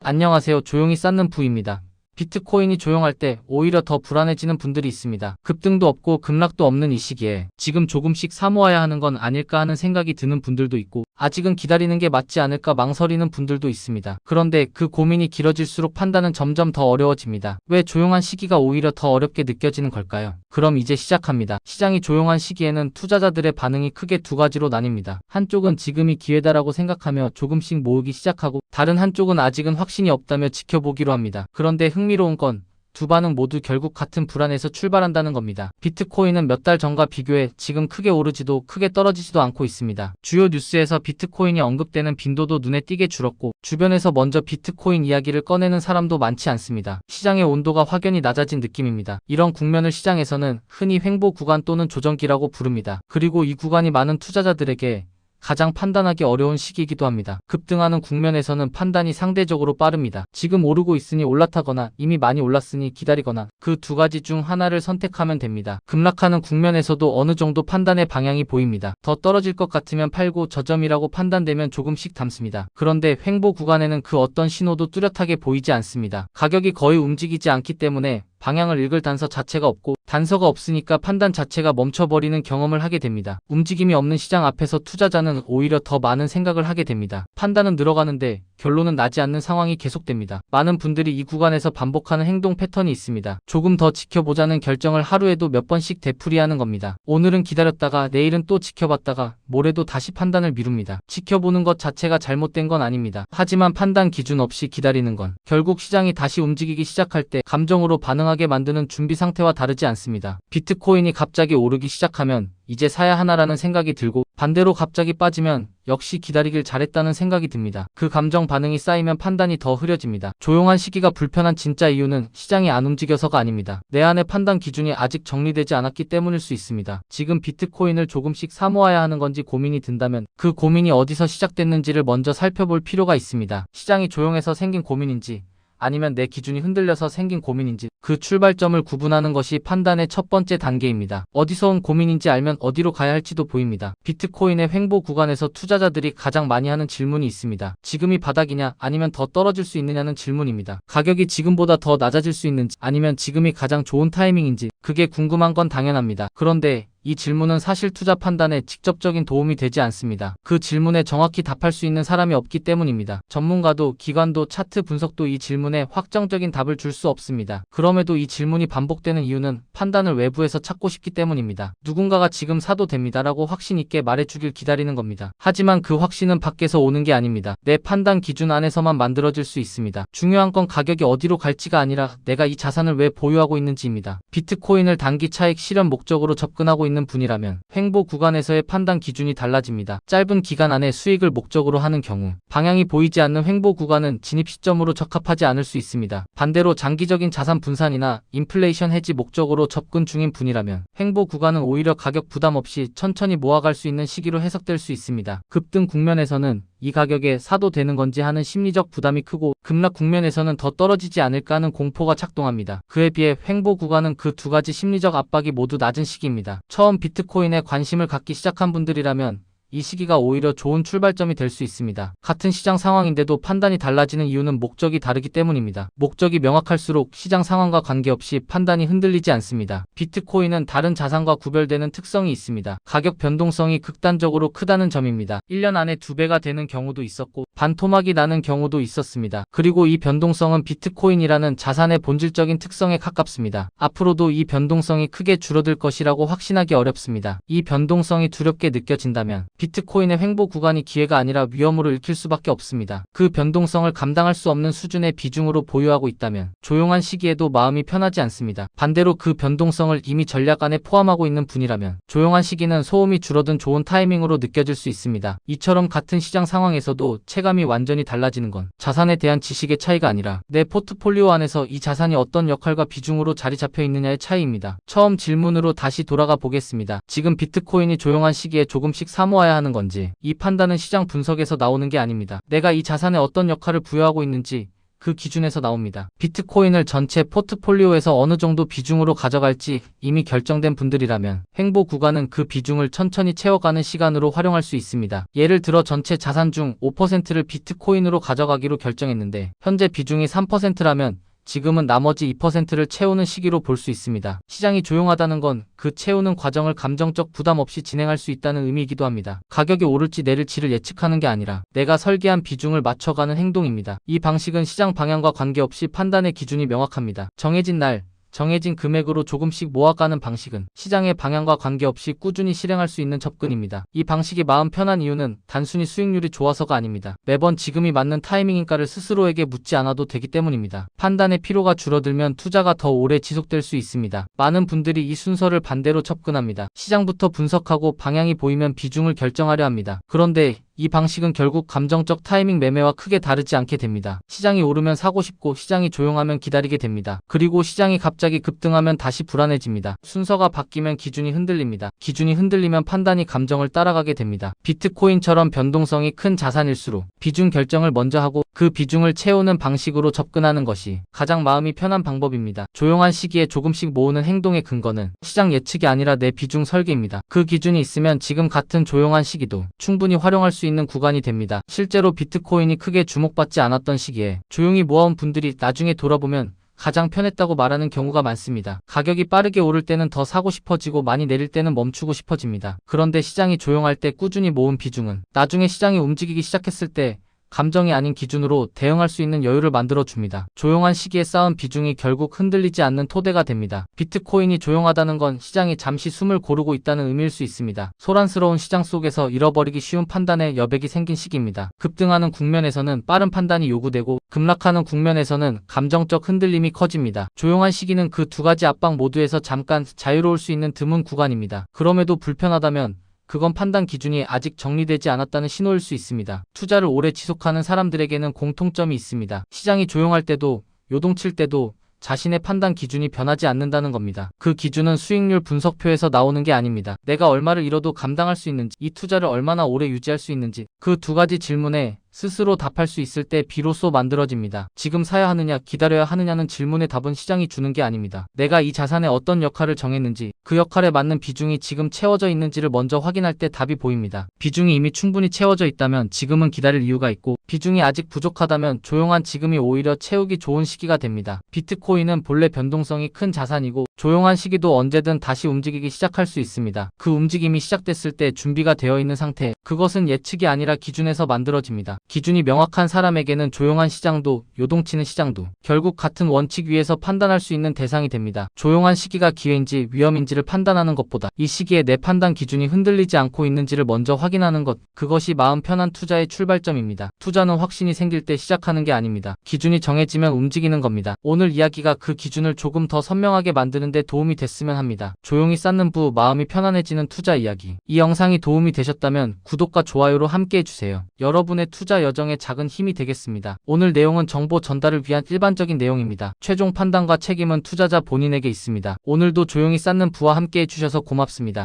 안녕하세요. 조용히 쌓는 부입니다. 비트코인이 조용할 때 오히려 더 불안해지는 분들이 있습니다. 급등도 없고 급락도 없는 이 시기에 지금 조금씩 사모아야 하는 건 아닐까 하는 생각이 드는 분들도 있고 아직은 기다리는 게 맞지 않을까 망설이는 분들도 있습니다. 그런데 그 고민이 길어질수록 판단은 점점 더 어려워집니다. 왜 조용한 시기가 오히려 더 어렵게 느껴지는 걸까요? 그럼 이제 시작합니다. 시장이 조용한 시기에는 투자자들의 반응이 크게 두 가지로 나뉩니다. 한쪽은 지금이 기회다라고 생각하며 조금씩 모으기 시작하고 다른 한쪽은 아직은 확신이 없다며 지켜보기로 합니다. 그런데 흥미로운 건 두 반응 모두 결국 같은 불안에서 출발한다는 겁니다. 비트코인은 몇 달 전과 비교해 지금 크게 오르지도 크게 떨어지지도 않고 있습니다. 주요 뉴스에서 비트코인이 언급되는 빈도도 눈에 띄게 줄었고 주변에서 먼저 비트코인 이야기를 꺼내는 사람도 많지 않습니다. 시장의 온도가 확연히 낮아진 느낌입니다. 이런 국면을 시장에서는 흔히 횡보 구간 또는 조정기라고 부릅니다. 그리고 이 구간이 많은 투자자들에게 가장 판단하기 어려운 시기이기도 합니다. 급등하는 국면에서는 판단이 상대적으로 빠릅니다. 지금 오르고 있으니 올라타거나 이미 많이 올랐으니 기다리거나 그 두 가지 중 하나를 선택하면 됩니다. 급락하는 국면에서도 어느 정도 판단의 방향이 보입니다. 더 떨어질 것 같으면 팔고 저점이라고 판단되면 조금씩 담습니다. 그런데 횡보 구간에는 그 어떤 신호도 뚜렷하게 보이지 않습니다. 가격이 거의 움직이지 않기 때문에 방향을 읽을 단서 자체가 없고 단서가 없으니까 판단 자체가 멈춰버리는 경험을 하게 됩니다. 움직임이 없는 시장 앞에서 투자자는 오히려 더 많은 생각을 하게 됩니다. 판단은 늘어가는데 결론은 나지 않는 상황이 계속됩니다. 많은 분들이 이 구간에서 반복하는 행동 패턴이 있습니다. 조금 더 지켜보자는 결정을 하루에도 몇 번씩 되풀이하는 겁니다. 오늘은 기다렸다가 내일은 또 지켜봤다가 모레도 다시 판단을 미룹니다. 지켜보는 것 자체가 잘못된 건 아닙니다. 하지만 판단 기준 없이 기다리는 건 결국 시장이 다시 움직이기 시작할 때 감정으로 반응하게 만드는 준비 상태와 다르지 않습니다. 비트코인이 갑자기 오르기 시작하면 이제 사야 하나라는 생각이 들고 반대로 갑자기 빠지면 역시 기다리길 잘했다는 생각이 듭니다. 그 감정 반응이 쌓이면 판단이 더 흐려집니다. 조용한 시기가 불편한 진짜 이유는 시장이 안 움직여서가 아닙니다. 내 안의 판단 기준이 아직 정리되지 않았기 때문일 수 있습니다. 지금 비트코인을 조금씩 사모아야 하는 건지 고민이 든다면 그 고민이 어디서 시작됐는지를 먼저 살펴볼 필요가 있습니다. 시장이 조용해서 생긴 고민인지 아니면 내 기준이 흔들려서 생긴 고민인지 그 출발점을 구분하는 것이 판단의 첫 번째 단계입니다. 어디서 온 고민인지 알면 어디로 가야 할지도 보입니다. 비트코인의 횡보 구간에서 투자자들이 가장 많이 하는 질문이 있습니다. 지금이 바닥이냐 아니면 더 떨어질 수 있느냐는 질문입니다. 가격이 지금보다 더 낮아질 수 있는지 아니면 지금이 가장 좋은 타이밍인지 그게 궁금한 건 당연합니다. 그런데 이 질문은 사실 투자 판단에 직접적인 도움이 되지 않습니다. 그 질문에 정확히 답할 수 있는 사람이 없기 때문입니다. 전문가도 기관도 차트 분석도 이 질문에 확정적인 답을 줄 수 없습니다. 그럼에도 이 질문이 반복되는 이유는 판단을 외부에서 찾고 싶기 때문입니다. 누군가가 지금 사도 됩니다라고 확신 있게 말해주길 기다리는 겁니다. 하지만 그 확신은 밖에서 오는 게 아닙니다. 내 판단 기준 안에서만 만들어질 수 있습니다. 중요한 건 가격이 어디로 갈지가 아니라 내가 이 자산을 왜 보유하고 있는지입니다. 비트코인을 단기 차익 실현 목적으로 접근하고 있는 분이라면 횡보 구간에서의 판단 기준이 달라집니다. 짧은 기간 안에 수익을 목적으로 하는 경우 방향이 보이지 않는 횡보 구간은 진입 시점으로 적합하지 않을 수 있습니다. 반대로 장기적인 자산 분산이나 인플레이션 해지 목적으로 접근 중인 분이라면 횡보 구간은 오히려 가격 부담 없이 천천히 모아갈 수 있는 시기로 해석될 수 있습니다. 급등 국면에서는 이 가격에 사도 되는 건지 하는 심리적 부담이 크고 급락 국면에서는 더 떨어지지 않을까 하는 공포가 작동합니다. 그에 비해 횡보 구간은 그 두 가지 심리적 압박이 모두 낮은 시기입니다. 처음 비트코인에 관심을 갖기 시작한 분들이라면 이 시기가 오히려 좋은 출발점이 될 수 있습니다. 같은 시장 상황인데도 판단이 달라지는 이유는 목적이 다르기 때문입니다. 목적이 명확할수록 시장 상황과 관계없이 판단이 흔들리지 않습니다. 비트코인은 다른 자산과 구별되는 특성이 있습니다. 가격 변동성이 극단적으로 크다는 점입니다. 1년 안에 2배가 되는 경우도 있었고 반토막이 나는 경우도 있었습니다. 그리고 이 변동성은 비트코인이라는 자산의 본질적인 특성에 가깝습니다. 앞으로도 이 변동성이 크게 줄어들 것이라고 확신하기 어렵습니다. 이 변동성이 두렵게 느껴진다면 비트코인의 횡보 구간이 기회가 아니라 위험으로 읽힐 수밖에 없습니다. 그 변동성을 감당할 수 없는 수준의 비중으로 보유하고 있다면 조용한 시기에도 마음이 편하지 않습니다. 반대로 그 변동성을 이미 전략 안에 포함하고 있는 분이라면 조용한 시기는 소음이 줄어든 좋은 타이밍으로 느껴질 수 있습니다. 이처럼 같은 시장 상황에서도 체감이 완전히 달라지는 건 자산에 대한 지식의 차이가 아니라 내 포트폴리오 안에서 이 자산이 어떤 역할과 비중으로 자리 잡혀 있느냐의 차이입니다. 처음 질문으로 다시 돌아가 보겠습니다. 지금 비트코인이 조용한 시기에 조금씩 사모아야 하는 건지 이 판단은 시장 분석에서 나오는 게 아닙니다. 내가 이 자산에 어떤 역할을 부여하고 있는지 그 기준에서 나옵니다. 비트코인을 전체 포트폴리오에서 어느 정도 비중으로 가져갈지 이미 결정된 분들이라면 횡보 구간은 그 비중을 천천히 채워가는 시간으로 활용할 수 있습니다. 예를 들어 전체 자산 중 5%를 비트코인으로 가져가기로 결정했는데 현재 비중이 3%라면 지금은 나머지 2%를 채우는 시기로 볼 수 있습니다. 시장이 조용하다는 건 그 채우는 과정을 감정적 부담 없이 진행할 수 있다는 의미이기도 합니다. 가격이 오를지 내릴지를 예측하는 게 아니라 내가 설계한 비중을 맞춰가는 행동입니다. 이 방식은 시장 방향과 관계없이 판단의 기준이 명확합니다. 정해진 날, 정해진 금액으로 조금씩 모아가는 방식은 시장의 방향과 관계없이 꾸준히 실행할 수 있는 접근입니다. 이 방식이 마음 편한 이유는 단순히 수익률이 좋아서가 아닙니다. 매번 지금이 맞는 타이밍인가를 스스로에게 묻지 않아도 되기 때문입니다. 판단의 피로가 줄어들면 투자가 더 오래 지속될 수 있습니다. 많은 분들이 이 순서를 반대로 접근합니다. 시장부터 분석하고 방향이 보이면 비중을 결정하려 합니다. 그런데 이 방식은 결국 감정적 타이밍 매매와 크게 다르지 않게 됩니다. 시장이 오르면 사고 싶고 시장이 조용하면 기다리게 됩니다. 그리고 시장이 갑자기 급등하면 다시 불안해집니다. 순서가 바뀌면 기준이 흔들립니다. 기준이 흔들리면 판단이 감정을 따라가게 됩니다. 비트코인처럼 변동성이 큰 자산일수록 비중 결정을 먼저 하고 그 비중을 채우는 방식으로 접근하는 것이 가장 마음이 편한 방법입니다. 조용한 시기에 조금씩 모으는 행동의 근거는 시장 예측이 아니라 내 비중 설계입니다. 그 기준이 있으면 지금 같은 조용한 시기도 충분히 활용할 수 있는 구간이 됩니다. 실제로 비트코인이 크게 주목받지 않았던 시기에 조용히 모아온 분들이 나중에 돌아보면 가장 편했다고 말하는 경우가 많습니다. 가격이 빠르게 오를 때는 더 사고 싶어지고 많이 내릴 때는 멈추고 싶어집니다. 그런데 시장이 조용할 때 꾸준히 모은 비중은 나중에 시장이 움직이기 시작했을 때 감정이 아닌 기준으로 대응할 수 있는 여유를 만들어줍니다. 조용한 시기에 쌓은 비중이 결국 흔들리지 않는 토대가 됩니다. 비트코인이 조용하다는 건 시장이 잠시 숨을 고르고 있다는 의미일 수 있습니다. 소란스러운 시장 속에서 잃어버리기 쉬운 판단의 여백이 생긴 시기입니다. 급등하는 국면에서는 빠른 판단이 요구되고 급락하는 국면에서는 감정적 흔들림이 커집니다. 조용한 시기는 그 두 가지 압박 모두에서 잠깐 자유로울 수 있는 드문 구간입니다. 그럼에도 불편하다면 그건 판단 기준이 아직 정리되지 않았다는 신호일 수 있습니다. 투자를 오래 지속하는 사람들에게는 공통점이 있습니다. 시장이 조용할 때도 요동칠 때도 자신의 판단 기준이 변하지 않는다는 겁니다. 그 기준은 수익률 분석표에서 나오는 게 아닙니다. 내가 얼마를 잃어도 감당할 수 있는지, 이 투자를 얼마나 오래 유지할 수 있는지, 그 두 가지 질문에 스스로 답할 수 있을 때 비로소 만들어집니다. 지금 사야 하느냐, 기다려야 하느냐는 질문의 답은 시장이 주는 게 아닙니다. 내가 이 자산에 어떤 역할을 정했는지, 그 역할에 맞는 비중이 지금 채워져 있는지를 먼저 확인할 때 답이 보입니다. 비중이 이미 충분히 채워져 있다면 지금은 기다릴 이유가 있고, 비중이 아직 부족하다면 조용한 지금이 오히려 채우기 좋은 시기가 됩니다. 비트코인은 본래 변동성이 큰 자산이고 조용한 시기도 언제든 다시 움직이기 시작할 수 있습니다. 그 움직임이 시작됐을 때 준비가 되어 있는 상태, 그것은 예측이 아니라 기준에서 만들어집니다. 기준이 명확한 사람에게는 조용한 시장도 요동치는 시장도 결국 같은 원칙 위에서 판단할 수 있는 대상이 됩니다. 조용한 시기가 기회인지 위험인지를 판단하는 것보다 이 시기에 내 판단 기준이 흔들리지 않고 있는지를 먼저 확인하는 것, 그것이 마음 편한 투자의 출발점입니다. 투자는 확신이 생길 때 시작하는 게 아닙니다. 기준이 정해지면 움직이는 겁니다. 오늘 이야기가 그 기준을 조금 더 선명하게 만드는 데 도움이 됐으면 합니다. 조용히 쌓는 부 마음이 편안해지는 투자 이야기. 이 영상이 도움이 되셨다면 구독과 좋아요로 함께 해주세요. 여러분의 투자 여정에 작은 힘이 되겠습니다. 오늘 내용은 정보 전달을 위한 일반적인 내용입니다. 최종 판단과 책임은 투자자 본인에게 있습니다. 오늘도 조용히 쌓는 부와 함께 해주셔서 고맙습니다.